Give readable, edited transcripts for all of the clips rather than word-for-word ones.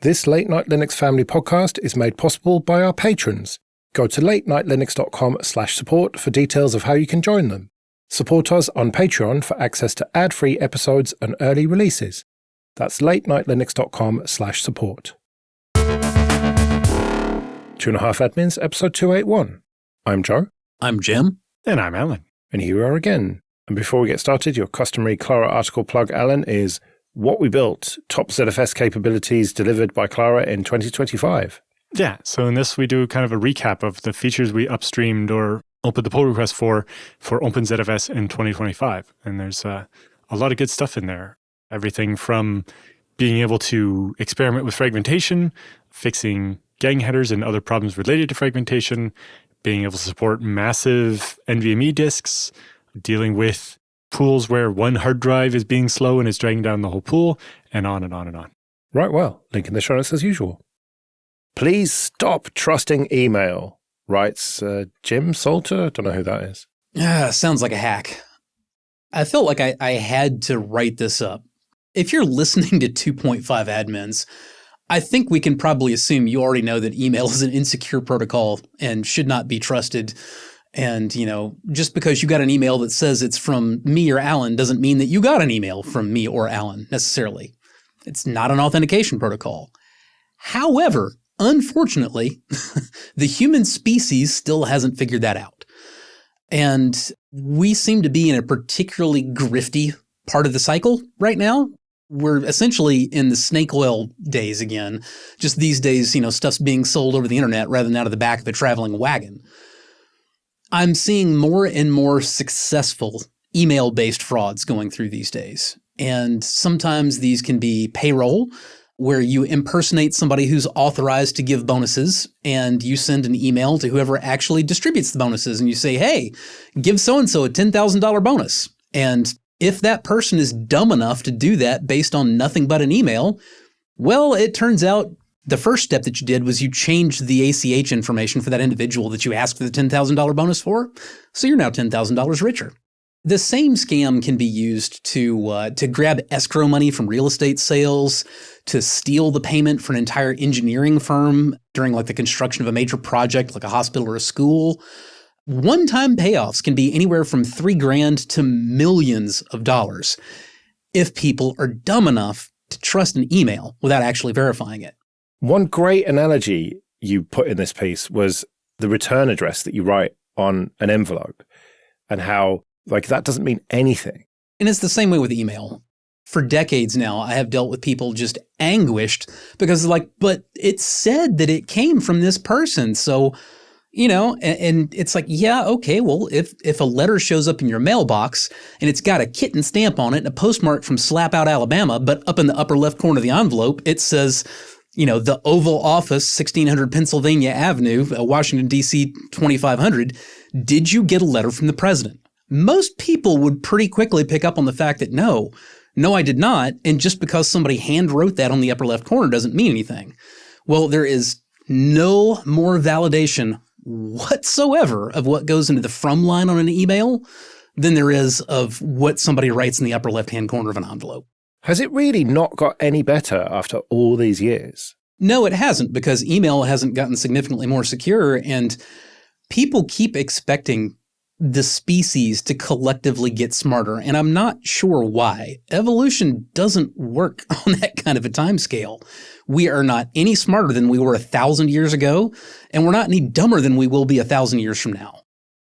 This Late Night Linux Family podcast is made possible by our patrons. Go to latenightlinux.com/support for details of how you can join them. Support us on Patreon for access to ad-free episodes and early releases. That's latenightlinux.com/support. 2.5 Admins, episode 281. I'm Joe. I'm Jim. And I'm Alan. And here we are again. And before we get started, your customary Clara article plug, Alan, is what we built, top ZFS capabilities delivered by Clara in 2025. Yeah, so in this we do kind of a recap of the features we upstreamed or opened the pull request for OpenZFS in 2025. And there's a lot of good stuff in there. Everything from being able to experiment with fragmentation, fixing gang headers and other problems related to fragmentation, being able to support massive NVMe disks, dealing with pools where one hard drive is being slow and is dragging down the whole pool, and on and on and on. Right, well, link in the show notes as usual. Please stop trusting email, writes Jim Salter. Don't know who that is. Sounds like a hack. I felt like I had to write this up. If you're listening to 2.5 admins, I think we can probably assume you already know that email is an insecure protocol and should not be trusted. And, just because you got an email that says it's from me or Alan doesn't mean that you got an email from me or Alan necessarily. It's not an authentication protocol. However, unfortunately, the human species still hasn't figured that out. And we seem to be in a particularly grifty part of the cycle right now. We're essentially in the snake oil days again. Just these days, stuff's being sold over the internet rather than out of the back of a traveling wagon. I'm seeing more and more successful email-based frauds going through these days. And sometimes these can be payroll, where you impersonate somebody who's authorized to give bonuses, and you send an email to whoever actually distributes the bonuses, and you say, hey, give so-and-so a $10,000 bonus. And if that person is dumb enough to do that based on nothing but an email, well, it turns out the first step that you did was you changed the ACH information for that individual that you asked for the $10,000 bonus for. So you're now $10,000 richer. The same scam can be used to grab escrow money from real estate sales, to steal the payment for an entire engineering firm during the construction of a major project like a hospital or a school. One-time payoffs can be anywhere from $3,000 to millions of dollars if people are dumb enough to trust an email without actually verifying it. One great analogy you put in this piece was the return address that you write on an envelope, and how that doesn't mean anything. And it's the same way with email. For decades now, I have dealt with people just anguished because but it said that it came from this person. So, and it's yeah, okay, well, if a letter shows up in your mailbox and it's got a kitten stamp on it and a postmark from Slapout, Alabama, but up in the upper left corner of the envelope, it says, the Oval Office, 1600 Pennsylvania Avenue, Washington, D.C., 2500, did you get a letter from the president? Most people would pretty quickly pick up on the fact that no, I did not. And just because somebody hand wrote that on the upper left corner doesn't mean anything. Well, there is no more validation whatsoever of what goes into the from line on an email than there is of what somebody writes in the upper left-hand corner of an envelope. Has it really not got any better after all these years? No, it hasn't, because email hasn't gotten significantly more secure, and people keep expecting the species to collectively get smarter, and I'm not sure why. Evolution doesn't work on that kind of a time scale. We are not any smarter than we were 1,000 years ago, and we're not any dumber than we will be 1,000 years from now.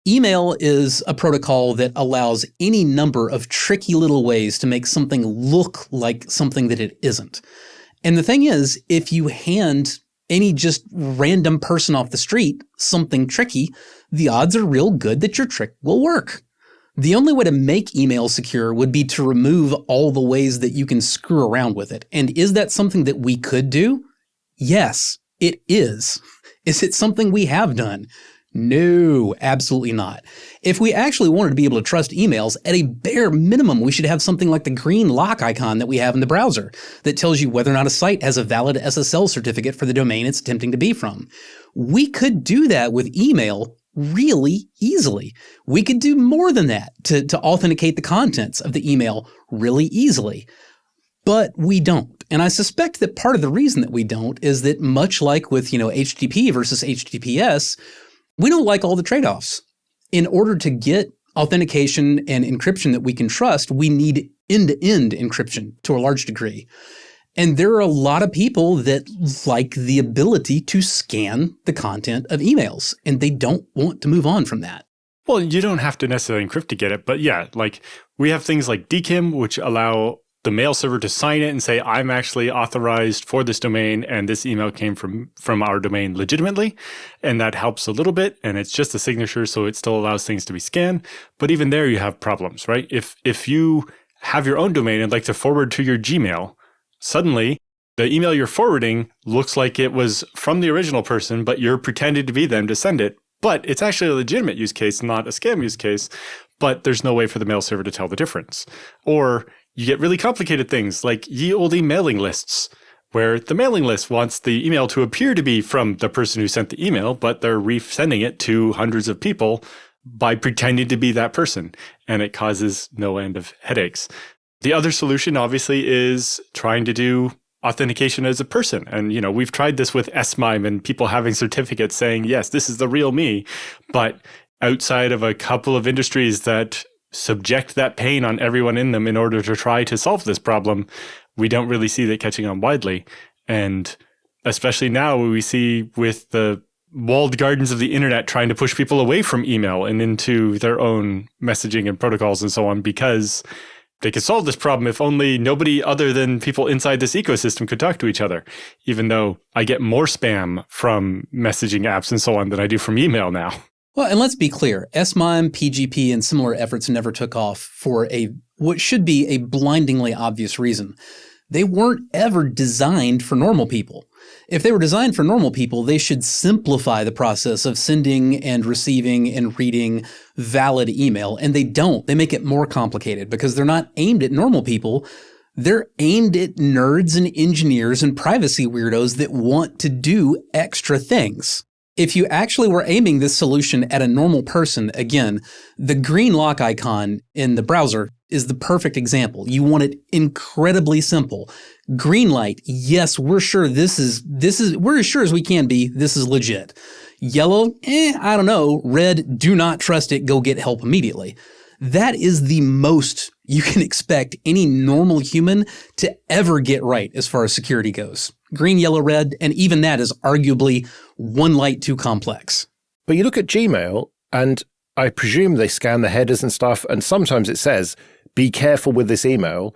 Email is a protocol that allows any number of tricky little ways to make something look like something that it isn't. And the thing is, if you hand any just random person off the street something tricky, the odds are real good that your trick will work. The only way to make email secure would be to remove all the ways that you can screw around with it. And is that something that we could do? Yes, it is. Is it something we have done? No, absolutely not. If we actually wanted to be able to trust emails, at a bare minimum, we should have something like the green lock icon that we have in the browser that tells you whether or not a site has a valid SSL certificate for the domain it's attempting to be from. We could do that with email really easily. We could do more than that to authenticate the contents of the email really easily. But we don't. And I suspect that part of the reason that we don't is that much like with, HTTP versus HTTPS, we don't like all the trade-offs. In order to get authentication and encryption that we can trust, we need end-to-end encryption to a large degree. And there are a lot of people that like the ability to scan the content of emails, and they don't want to move on from that. Well, you don't have to necessarily encrypt to get it, but yeah, like we have things like DKIM, which allow the mail server to sign it and say, I'm actually authorized for this domain and this email came from our domain legitimately. And that helps a little bit. And it's just a signature, so it still allows things to be scanned. But even there, you have problems, right? If you have your own domain and like to forward to your Gmail, suddenly the email you're forwarding looks like it was from the original person, but you're pretending to be them to send it. But it's actually a legitimate use case, not a scam use case. But there's no way for the mail server to tell the difference. Or you get really complicated things like ye olde mailing lists, where the mailing list wants the email to appear to be from the person who sent the email, but they're resending it to hundreds of people by pretending to be that person. And it causes no end of headaches. The other solution, obviously, is trying to do authentication as a person. And, we've tried this with S-MIME and people having certificates saying, yes, this is the real me. But outside of a couple of industries that subject that pain on everyone in them in order to try to solve this problem, we don't really see that catching on widely. And especially now we see with the walled gardens of the internet trying to push people away from email and into their own messaging and protocols and so on, because they could solve this problem if only nobody other than people inside this ecosystem could talk to each other, even though I get more spam from messaging apps and so on than I do from email now. Well, and let's be clear, S-MIME, PGP, and similar efforts never took off for what should be a blindingly obvious reason. They weren't ever designed for normal people. If they were designed for normal people, they should simplify the process of sending and receiving and reading valid email, and they don't. They make it more complicated because they're not aimed at normal people. They're aimed at nerds and engineers and privacy weirdos that want to do extra things. If you actually were aiming this solution at a normal person, again, the green lock icon in the browser is the perfect example. You want it incredibly simple. Green light, yes, we're sure we're as sure as we can be, this is legit. Yellow, I don't know. Red, do not trust it, go get help immediately. That is the most you can expect any normal human to ever get right as far as security goes. Green, yellow, red, and even that is arguably one light too complex. But you look at Gmail, and I presume they scan the headers and stuff, and sometimes it says, be careful with this email.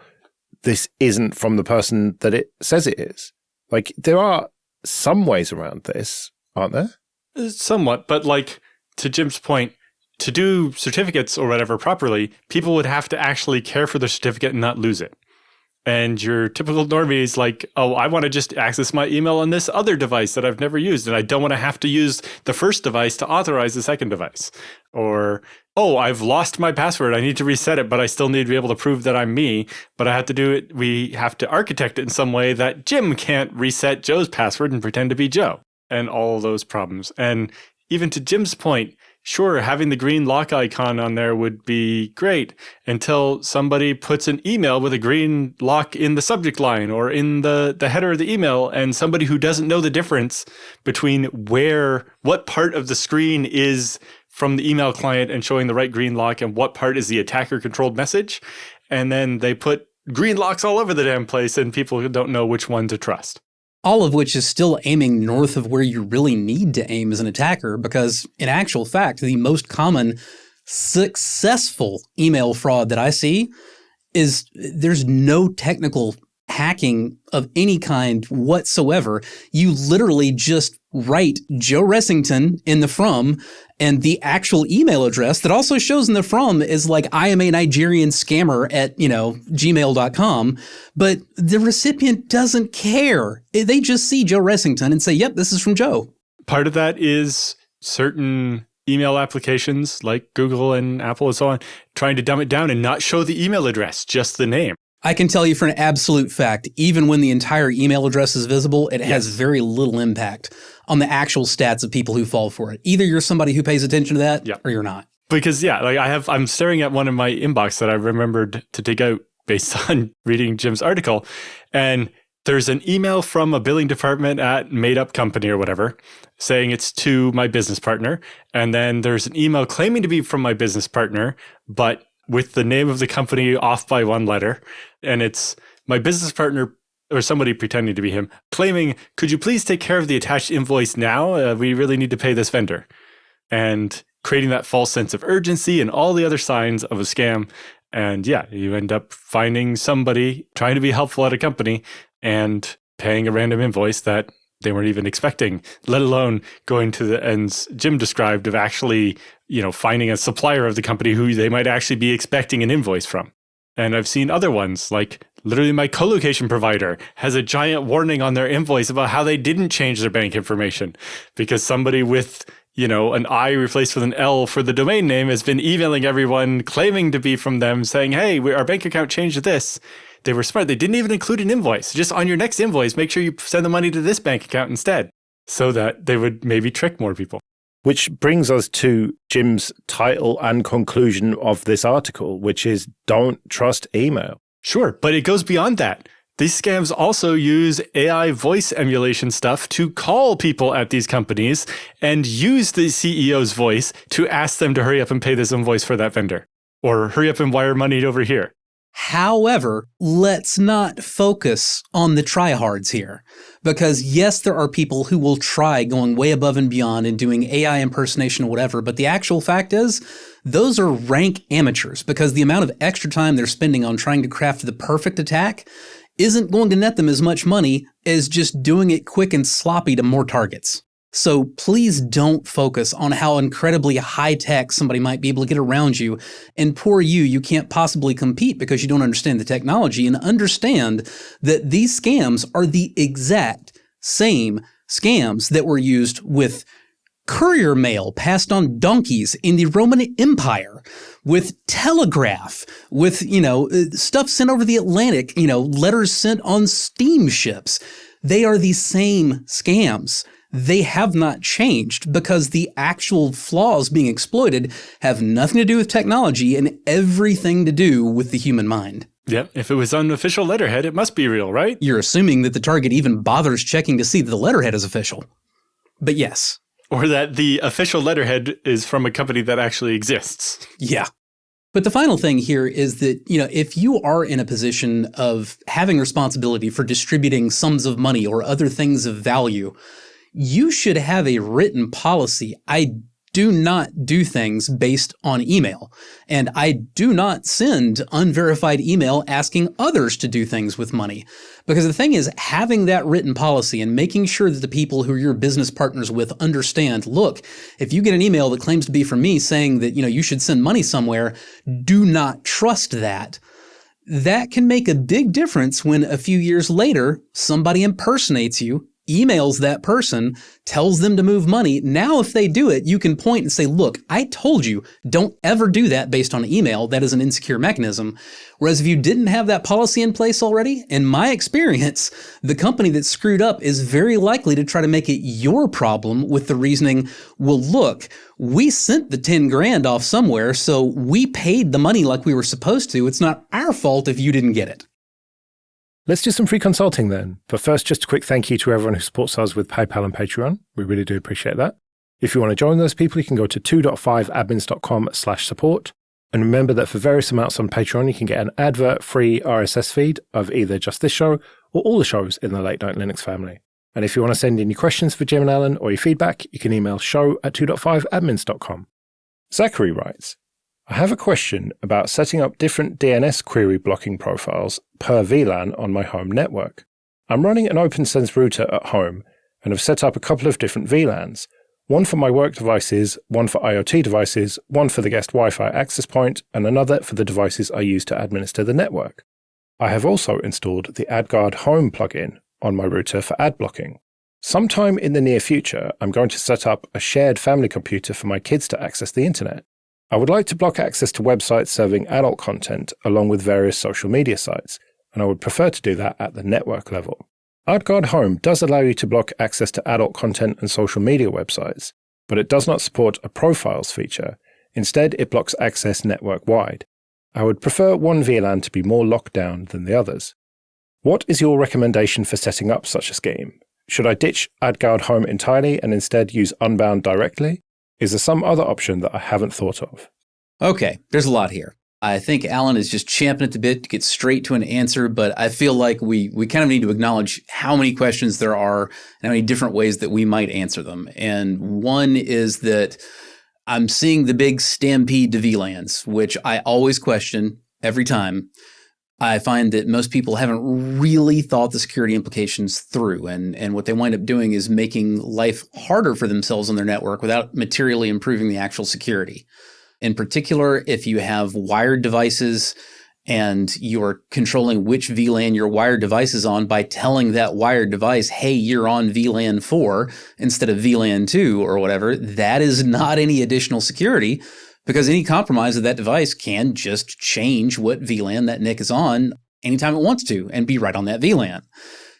This isn't from the person that it says it is. Like, there are some ways around this, aren't there? Somewhat, but like, to Jim's point, to do certificates or whatever properly, people would have to actually care for their certificate and not lose it. And your typical normie is like, oh, I want to just access my email on this other device that I've never used, and I don't want to have to use the first device to authorize the second device. Or, oh, I've lost my password. I need to reset it, but I still need to be able to prove that I'm me. But I have to do it. We have to architect it in some way that Jim can't reset Joe's password and pretend to be Joe. And all those problems. And even to Jim's point, sure, having the green lock icon on there would be great until somebody puts an email with a green lock in the subject line or in the header of the email, and somebody who doesn't know the difference between what part of the screen is from the email client and showing the right green lock and what part is the attacker controlled message. And then they put green locks all over the damn place and people don't know which one to trust. All of which is still aiming north of where you really need to aim as an attacker, because in actual fact, the most common successful email fraud that I see is there's no technical hacking of any kind whatsoever. You literally just write Joe Ressington in the from, and the actual email address that also shows in the from is like, I am a Nigerian scammer at, gmail.com. But the recipient doesn't care. They just see Joe Ressington and say, yep, this is from Joe. Part of that is certain email applications like Google and Apple and so on, trying to dumb it down and not show the email address, just the name. I can tell you for an absolute fact, even when the entire email address is visible, it has very little impact on the actual stats of people who fall for it. Either you're somebody who pays attention to that or you're not. Because I'm staring at one in my inbox that I remembered to dig out based on reading Jim's article. And there's an email from a billing department at made up company or whatever saying it's to my business partner. And then there's an email claiming to be from my business partner, but with the name of the company off by one letter. And it's my business partner or somebody pretending to be him claiming, could you please take care of the attached invoice now? We really need to pay this vendor. And creating that false sense of urgency and all the other signs of a scam. And yeah, you end up finding somebody trying to be helpful at a company and paying a random invoice that they weren't even expecting, let alone going to the ends Jim described of actually, finding a supplier of the company who they might actually be expecting an invoice from. And I've seen other ones, like literally my colocation provider has a giant warning on their invoice about how they didn't change their bank information because somebody with, an I replaced with an L for the domain name has been emailing everyone claiming to be from them saying, hey, our bank account changed to this. They were smart. They didn't even include an invoice. Just on your next invoice, make sure you send the money to this bank account instead so that they would maybe trick more people. Which brings us to Jim's title and conclusion of this article, which is don't trust email. Sure, but it goes beyond that. These scams also use AI voice emulation stuff to call people at these companies and use the CEO's voice to ask them to hurry up and pay this invoice for that vendor or hurry up and wire money over here. However, let's not focus on the tryhards here, because yes, there are people who will try going way above and beyond and doing AI impersonation or whatever, but the actual fact is those are rank amateurs because the amount of extra time they're spending on trying to craft the perfect attack isn't going to net them as much money as just doing it quick and sloppy to more targets. So please don't focus on how incredibly high-tech somebody might be able to get around you. And poor you can't possibly compete because you don't understand the technology, and understand that these scams are the exact same scams that were used with courier mail passed on donkeys in the Roman Empire, with telegraph, with, stuff sent over the Atlantic, letters sent on steamships. They are the same scams. They have not changed because the actual flaws being exploited have nothing to do with technology and everything to do with the human mind. Yep. If it was on official letterhead, it must be real, right? You're assuming that the target even bothers checking to see that the letterhead is official. But yes. Or that the official letterhead is from a company that actually exists. Yeah. But the final thing here is that, if you are in a position of having responsibility for distributing sums of money or other things of value, you should have a written policy. I do not do things based on email, and I do not send unverified email asking others to do things with money. Because the thing is, having that written policy and making sure that the people who you're business partners with understand, look, if you get an email that claims to be from me saying that, you should send money somewhere, do not trust that. That can make a big difference when a few years later, somebody impersonates you, emails that person, tells them to move money. Now, if they do it, you can point and say, look, I told you, don't ever do that based on email. That is an insecure mechanism. Whereas if you didn't have that policy in place already, in my experience, the company that screwed up is very likely to try to make it your problem with the reasoning, well, look, we sent the 10 grand off somewhere, so we paid the money like we were supposed to. It's not our fault if you didn't get it. Let's do some free consulting then. But first, just a quick thank you to everyone who supports us with PayPal and Patreon. We really do appreciate that. If you want to join those people, you can go to 2.5admins.com/support. And remember that for various amounts on Patreon, you can get an advert-free RSS feed of either just this show or all the shows in the Late Night Linux family. And if you want to send in your questions for Jim and Alan or your feedback, you can email show@2.5admins.com. Zachary writes, I have a question about setting up different DNS query blocking profiles per VLAN on my home network. I'm running an OpenSense router at home and have set up a couple of different VLANs, one for my work devices, one for IoT devices, one for the guest Wi-Fi access point, and another for the devices I use to administer the network. I have also installed the AdGuard Home plugin on my router for ad blocking. Sometime in the near future, I'm going to set up a shared family computer for my kids to access the internet. I would like to block access to websites serving adult content along with various social media sites, and I would prefer to do that at the network level. AdGuard Home does allow you to block access to adult content and social media websites, but it does not support a profiles feature. Instead, it blocks access network-wide. I would prefer one VLAN to be more locked down than the others. What is your recommendation for setting up such a scheme? Should I ditch AdGuard Home entirely and instead use Unbound directly? Is there some other option that I haven't thought of? Okay, there's a lot here. I think Alan is just champing at the bit to get straight to an answer, but I feel like we kind of need to acknowledge how many questions there are and how many different ways that we might answer them. And one is that I'm seeing the big stampede to VLANs, which I always question every time. I find that most people haven't really thought the security implications through, and what they wind up doing is making life harder for themselves on their network without materially improving the actual security. In particular, if you have wired devices and you're controlling which VLAN your wired device is on by telling that wired device, hey, you're on VLAN 4 instead of VLAN 2 or whatever, that is not any additional security, because any compromise of that device can just change what VLAN that NIC is on anytime it wants to and be right on that VLAN.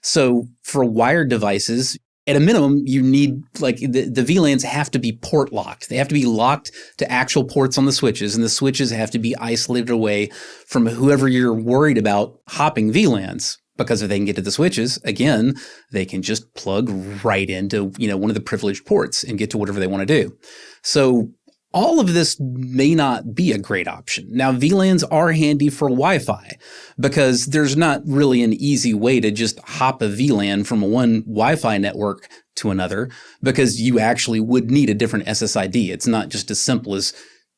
So for wired devices, at a minimum, you need, like, the VLANs have to be port locked. They have to be locked to actual ports on the switches, and the switches have to be isolated away from whoever you're worried about hopping VLANs. Because if they can get to the switches, again, they can just plug right into, one of the privileged ports and get to whatever they want to do. So all of this may not be a great option. Now, VLANs are handy for Wi-Fi because there's not really an easy way to just hop a VLAN from one Wi-Fi network to another, because you actually would need a different SSID. It's not just as simple as,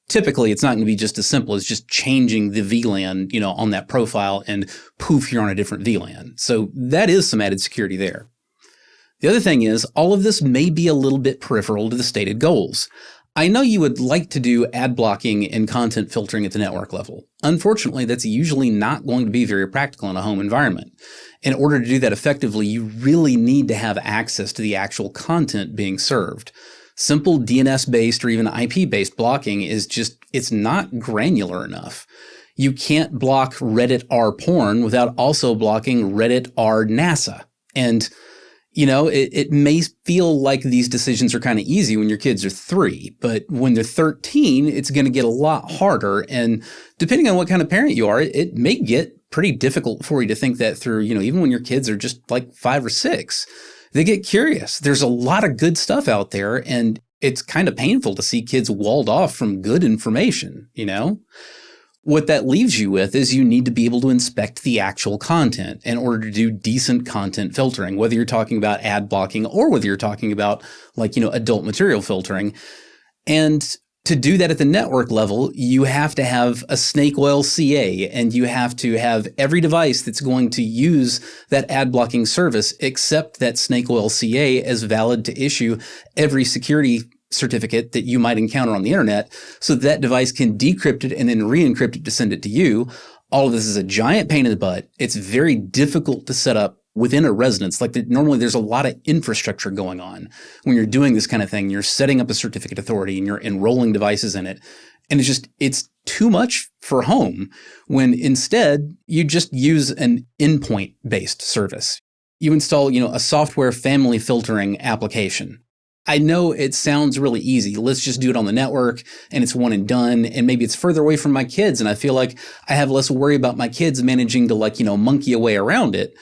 typically it's not going to be just as simple as just changing the VLAN, on that profile and poof, you're on a different VLAN. So that is some added security there. The other thing is, all of this may be a little bit peripheral to the stated goals. I know you would like to do ad blocking and content filtering at the network level. Unfortunately, that's usually not going to be very practical in a home environment. In order to do that effectively, you really need to have access to the actual content being served. Simple DNS-based or even IP-based blocking is just, it's not granular enough. You can't block Reddit R porn without also blocking Reddit R NASA. And it may feel like these decisions are kind of easy when your kids are 3, but when they're 13, it's going to get a lot harder. And depending on what kind of parent you are, it may get pretty difficult for you to think that through, even when your kids are just like 5 or 6. They get curious. There's a lot of good stuff out there, and it's kind of painful to see kids walled off from good information, What that leaves you with is you need to be able to inspect the actual content in order to do decent content filtering, whether you're talking about ad blocking or whether you're talking about adult material filtering. And to do that at the network level, you have to have a snake oil CA, and you have to have every device that's going to use that ad blocking service accept that snake oil CA as valid to issue every security certificate that you might encounter on the internet, so that device can decrypt it and then re-encrypt it to send it to you. All of this is a giant pain in the butt. It's very difficult to set up within a residence. Normally there's a lot of infrastructure going on when you're doing this kind of thing. You're setting up a certificate authority and you're enrolling devices in it. And it's too much for home, when instead you just use an endpoint based service. You install, a software family filtering application. I know it sounds really easy. Let's just do it on the network and it's one and done. And maybe it's further away from my kids, and I feel like I have less worry about my kids managing to monkey away around it.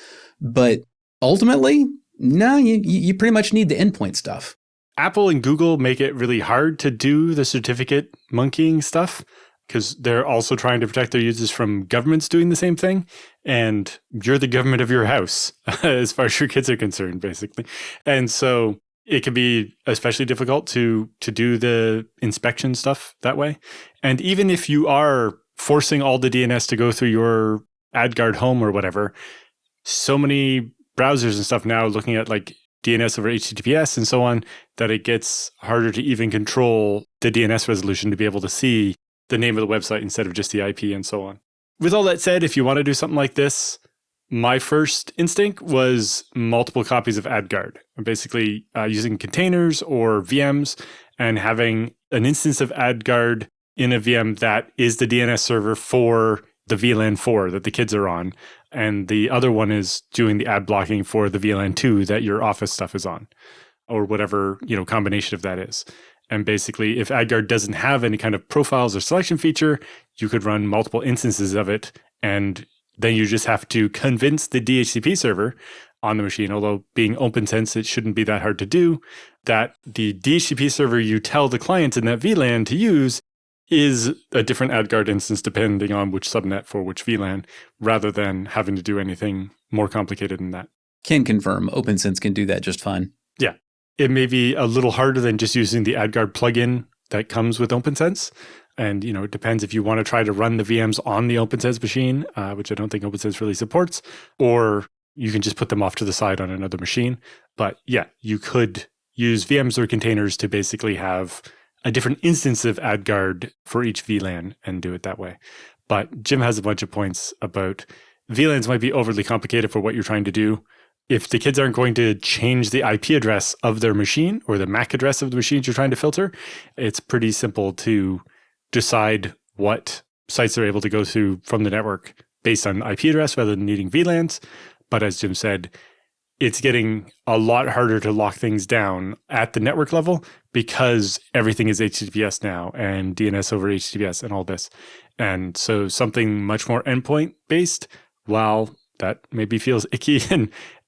But ultimately, no, you pretty much need the endpoint stuff. Apple and Google make it really hard to do the certificate monkeying stuff because they're also trying to protect their users from governments doing the same thing. And you're the government of your house as far as your kids are concerned, basically. And so it can be especially difficult to do the inspection stuff that way. And even if you are forcing all the DNS to go through your AdGuard Home or whatever, so many browsers and stuff now looking at DNS over HTTPS and so on, that it gets harder to even control the DNS resolution to be able to see the name of the website instead of just the IP and so on. With all that said, if you want to do something like this, my first instinct was multiple copies of AdGuard, basically using containers or VMs and having an instance of AdGuard in a VM that is the DNS server for the VLAN 4 that the kids are on. And the other one is doing the ad blocking for the VLAN 2 that your office stuff is on, or whatever, combination of that is. And basically, if AdGuard doesn't have any kind of profiles or selection feature, you could run multiple instances of it. And then you just have to convince the DHCP server on the machine, although being OpenSense, it shouldn't be that hard to do, that the DHCP server you tell the client in that VLAN to use is a different AdGuard instance depending on which subnet for which VLAN, rather than having to do anything more complicated than that. Can confirm, OpenSense can do that just fine. Yeah. It may be a little harder than just using the AdGuard plugin that comes with OpenSense. And, it depends if you want to try to run the VMs on the OpenSense machine, which I don't think OpenSense really supports, or you can just put them off to the side on another machine. But yeah, you could use VMs or containers to basically have a different instance of AdGuard for each VLAN and do it that way. But Jim has a bunch of points about VLANs might be overly complicated for what you're trying to do. If the kids aren't going to change the IP address of their machine or the MAC address of the machines you're trying to filter, it's pretty simple to decide what sites they're able to go to from the network based on IP address rather than needing VLANs. But as Jim said, it's getting a lot harder to lock things down at the network level because everything is HTTPS now and DNS over HTTPS and all this. And so something much more endpoint based, while that maybe feels icky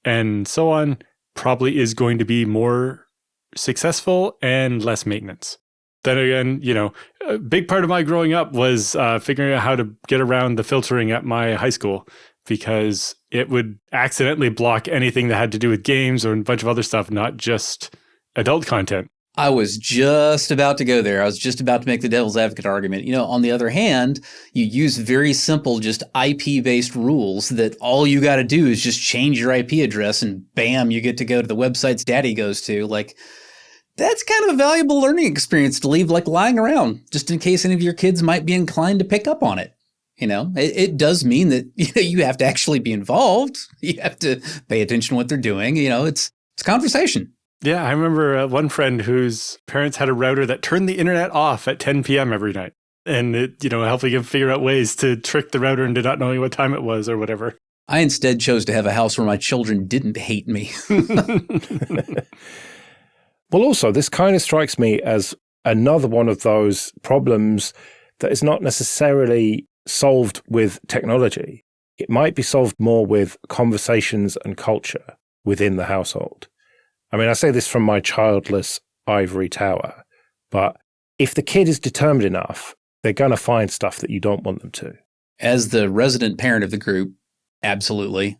and so on, probably is going to be more successful and less maintenance. Then again, a big part of my growing up was figuring out how to get around the filtering at my high school, because it would accidentally block anything that had to do with games or a bunch of other stuff, not just adult content. I was just about to go there. I was just about to make the devil's advocate argument. On the other hand, you use very simple, just IP-based rules that all you got to do is just change your IP address and bam, you get to go to the websites daddy goes to. That's kind of a valuable learning experience to leave lying around, just in case any of your kids might be inclined to pick up on it. It does mean that you have to actually be involved. You have to pay attention to what they're doing. It's conversation. Yeah, I remember one friend whose parents had a router that turned the internet off at 10 p.m. every night. And it, helping him figure out ways to trick the router into not knowing what time it was or whatever. I instead chose to have a house where my children didn't hate me. Well, also, this kind of strikes me as another one of those problems that is not necessarily solved with technology. It might be solved more with conversations and culture within the household. I mean, I say this from my childless ivory tower, but if the kid is determined enough, they're going to find stuff that you don't want them to. As the resident parent of the group, absolutely.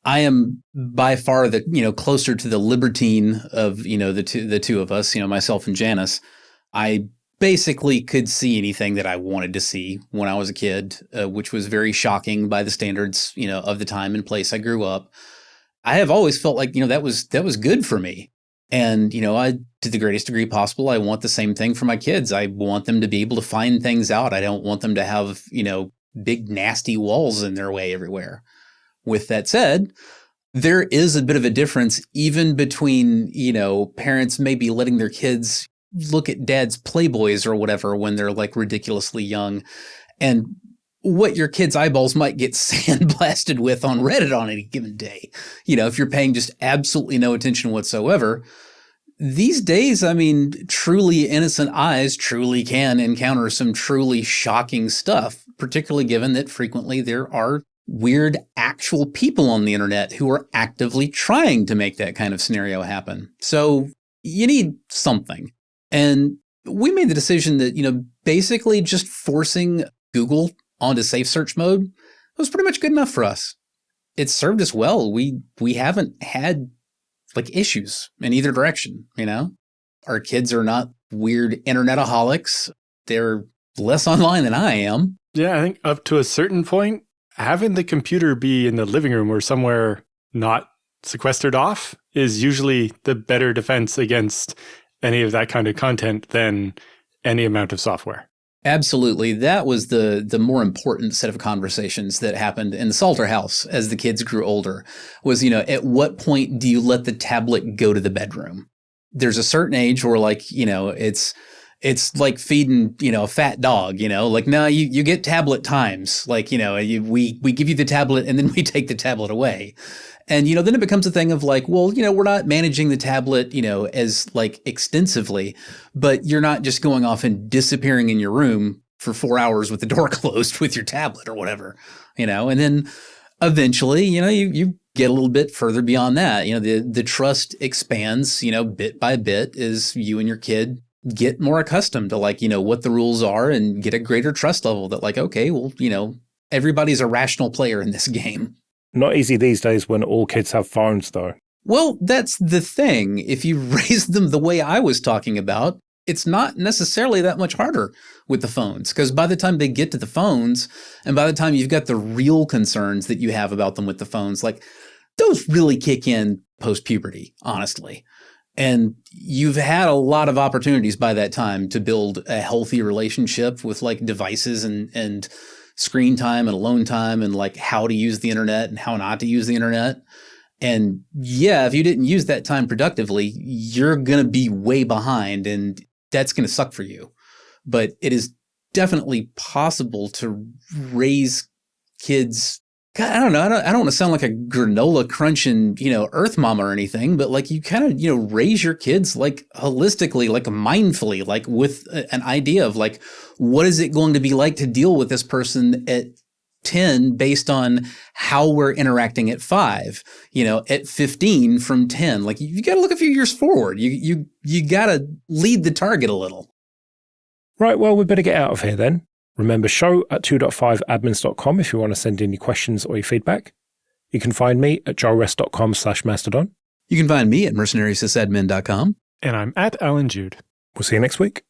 I am by far the, closer to the libertine of, the two of us, myself and Janice. I basically could see anything that I wanted to see when I was a kid, which was very shocking by the standards, of the time and place I grew up. I have always felt like, that was good for me. And, I, to the greatest degree possible, I want the same thing for my kids. I want them to be able to find things out. I don't want them to have, big nasty walls in their way everywhere. With that said, there is a bit of a difference even between, parents maybe letting their kids look at dad's Playboys or whatever when they're ridiculously young, and what your kids' eyeballs might get sandblasted with on Reddit on any given day. If you're paying just absolutely no attention whatsoever. These days, truly innocent eyes truly can encounter some truly shocking stuff, particularly given that frequently there are weird actual people on the internet who are actively trying to make that kind of scenario happen. So you need something. And we made the decision that, basically just forcing Google onto safe search mode was pretty much good enough for us. It served us well. We haven't had issues in either direction, Our kids are not weird internetaholics. They're less online than I am. Yeah, I think up to a certain point, having the computer be in the living room or somewhere not sequestered off is usually the better defense against any of that kind of content than any amount of software. Absolutely. That was the more important set of conversations that happened in the Salter house as the kids grew older was, at what point do you let the tablet go to the bedroom? There's a certain age where it's It's like feeding, a fat dog, like, no, you get tablet times. Like, we give you the tablet and then we take the tablet away. And, then it becomes a thing of like, well, we're not managing the tablet, as like extensively, but you're not just going off and disappearing in your room for 4 hours with the door closed with your tablet or whatever, and then eventually, you get a little bit further beyond that. The trust expands, bit by bit as you and your kid get more accustomed to like, what the rules are and get a greater trust level that like, okay, well, everybody's a rational player in this game. Not easy these days when all kids have phones, though. Well, that's the thing. If you raise them the way I was talking about, it's not necessarily that much harder with the phones, because by the time they get to the phones and by the time you've got the real concerns that you have about them with the phones, like those really kick in post-puberty, honestly. And you've had a lot of opportunities by that time to build a healthy relationship with like devices and screen time and alone time and like how to use the internet and how not to use the internet. And yeah, if you didn't use that time productively, you're going to be way behind and that's going to suck for you. But it is definitely possible to raise kids. God, I don't know. I don't want to sound like a granola crunching, earth mama or anything, but like you kind of, raise your kids like holistically, like mindfully, like with an idea of like, what is it going to be like to deal with this person at 10 based on how we're interacting at 5, at 15 from 10. Like you got to look a few years forward. You got to lead the target a little. Right. Well, we better get out of here then. Remember, show@2.5admins.com if you want to send in your questions or your feedback. You can find me at joelrest.com/mastodon. You can find me at mercenariesysadmin.com. And I'm at Alan Jude. We'll see you next week.